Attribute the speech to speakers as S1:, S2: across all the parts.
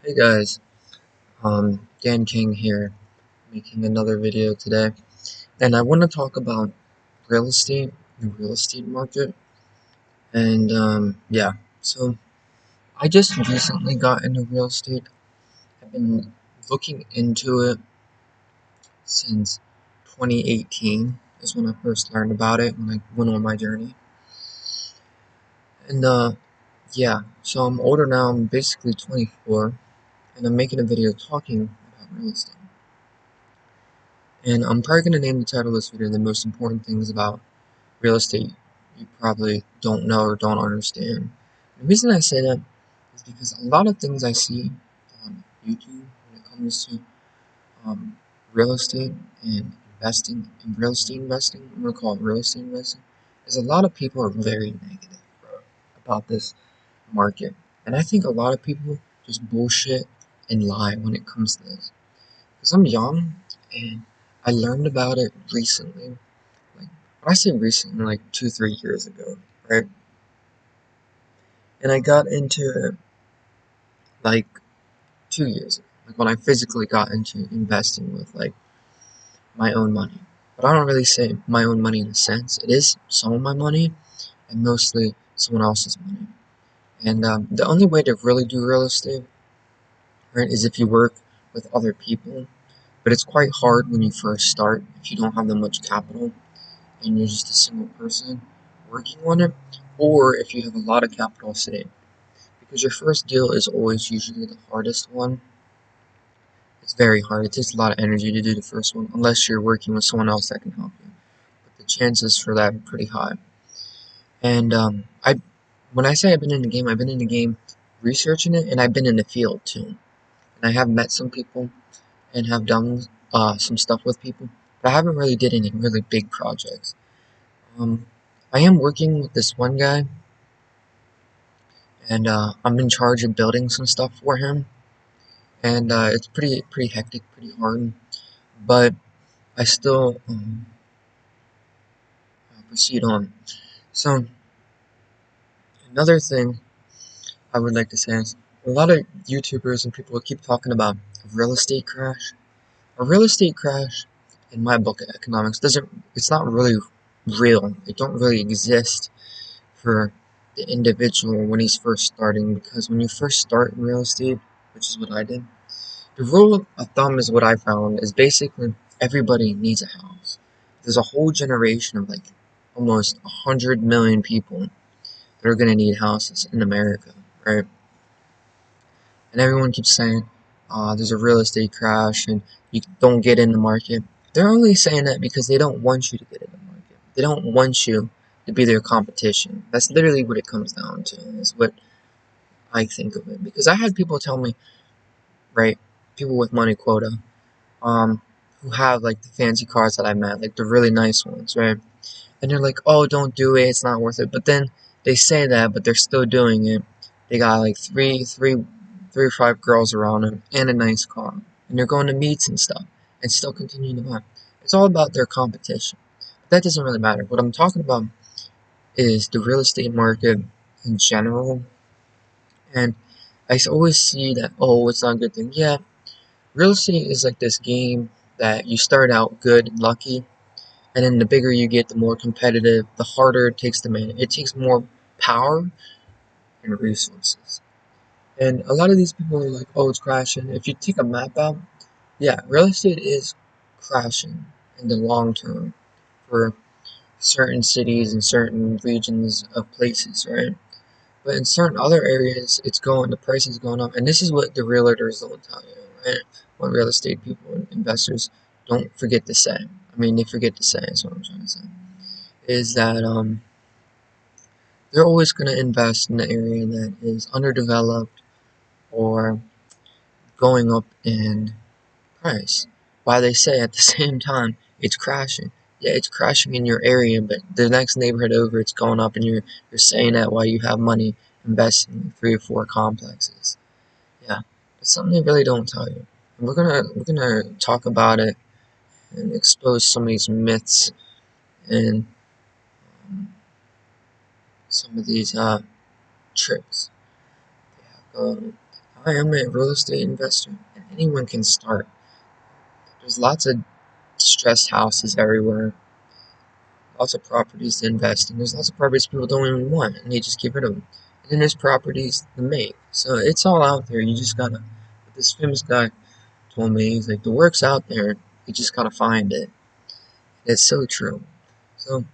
S1: Hey guys, Dan King here, making another video today, and I want to talk about real estate, the real estate market, and yeah, so I just recently got into real estate. I've been looking into it since 2018 is when I first learned about it, when I went on my journey, and yeah, so I'm older now, I'm basically 24, and I'm making a video talking about real estate. And I'm probably going to name the title of this video the most important things about real estate you probably don't know or don't understand. The reason I say that is because a lot of things I see on YouTube when it comes to um, real estate and investing in real estate investing, I'm going to call it real estate investing, is a lot of people are very negative about this market. And I think a lot of people just bullshit and lie when it comes to this. Because I'm young and I learned about it recently. Like, when I say recently, like 2, 3 years ago, right? And I got into it like 2 years ago, like when I physically got into investing with like my own money. But I don't really say my own money in a sense. It is some of my money and mostly someone else's money. And the only way to really do real estate, right, is if you work with other people. But it's quite hard when you first start if you don't have that much capital and you're just a single person working on it, or if you have a lot of capital saved. Because your first deal is always usually the hardest one. It's very hard. It takes a lot of energy to do the first one, unless you're working with someone else that can help you. But the chances for that are pretty high. And when I say I've been in the game, I've been in the game researching it, and I've been in the field too. And I have met some people and have done some stuff with people, but I haven't really did any really big projects. Um, I am working with this one guy, and I'm in charge of building some stuff for him. And it's pretty hectic, pretty hard, but I still proceed on. So another thing I would like to say is a lot of YouTubers and people keep talking about a real estate crash. A real estate crash, in my book of economics, doesn't. It's not really real. It don't really exist for the individual when he's first starting, because when you first start in real estate, which is what I did, the rule of thumb is what I found is basically everybody needs a house. There's a whole generation of like almost 100 million people that are going to need houses in America, right? And everyone keeps saying, there's a real estate crash and you don't get in the market. They're only saying that because they don't want you to get in the market. They don't want you to be their competition. That's literally what it comes down to, is what I think of it. Because I had people tell me, right, people with money quota, um, who have like the fancy cars that I met, like the really nice ones, right? And they're like, "Oh, don't do it. It's not worth it." But then they say that, but they're still doing it. They got like three or five girls around them and a nice car, and they're going to meets and stuff, and still continuing to buy. It's all about their competition. But that doesn't really matter. What I'm talking about is the real estate market in general, and I always see that, oh, it's not a good thing. Yeah, real estate is like this game that you start out good and lucky, and then the bigger you get, the more competitive, the harder it takes to manage. It takes more power and resources. And a lot of these people are like, oh, it's crashing. If you take a map out, yeah, real estate is crashing in the long term for certain cities and certain regions of places, right? But in certain other areas, the price is going up. And this is what the realtors don't tell you, right? What real estate people and investors don't forget to say. I mean, they forget to say, is what I'm trying to say. Is that they're always going to invest in an area that is underdeveloped or going up in price. While they say at the same time it's crashing. Yeah, it's crashing in your area, but the next neighborhood over it's going up, and you're saying that while you have money investing in 3 or 4 complexes. Yeah, it's something they really don't tell you. And we're gonna talk about it and expose some of these myths and some of these tricks they have going. I am a real estate investor, and anyone can start. There's lots of distressed houses everywhere, lots of properties to invest in. There's lots of properties people don't even want, and they just get rid of them. And then there's properties to make. So it's all out there. You just gotta. This famous guy told me, he's like, the work's out there. You just gotta find it. It's so true. So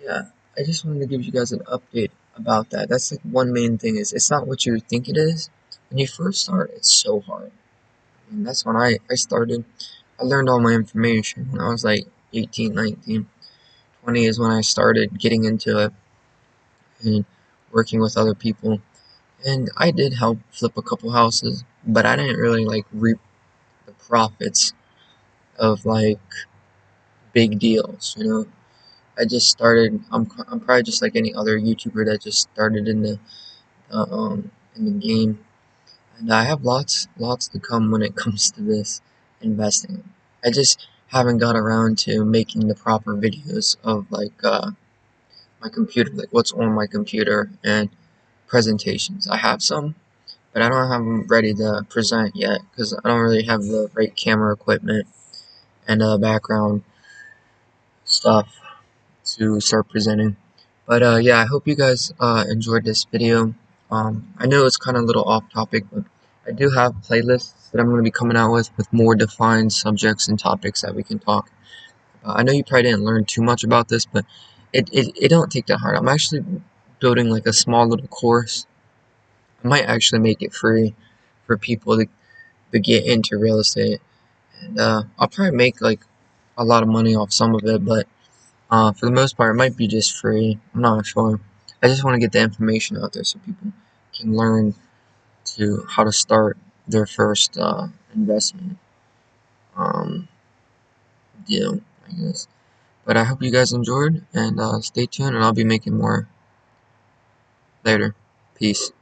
S1: yeah, I just wanted to give you guys an update about that. That's like one main thing is it's not what you think it is. When you first start, it's so hard. And that's when I started. I learned all my information when I was like 18, 19. 20 is when I started getting into it and working with other people. And I did help flip a couple houses, but I didn't really like reap the profits of like big deals, you know. I just started. I'm probably just like any other YouTuber that just started in the game, and I have lots to come when it comes to this investing. I just haven't got around to making the proper videos of like my computer, like what's on my computer and presentations. I have some, but I don't have them ready to present yet because I don't really have the right camera equipment and background stuff to start presenting. But yeah, I hope you guys enjoyed this video. I know it's kind of a little off topic, but I do have playlists that I'm going to be coming out with more defined subjects and topics that we can talk. I know you probably didn't learn too much about this, but it don't take that hard. I'm actually building like a small little course. I might actually make it free for people to get into real estate, and I'll probably make like a lot of money off some of it, but for the most part, it might be just free. I'm not sure. I just want to get the information out there so people can learn to how to start their first investment um, deal, I guess. But I hope you guys enjoyed, and stay tuned, and I'll be making more later. Peace.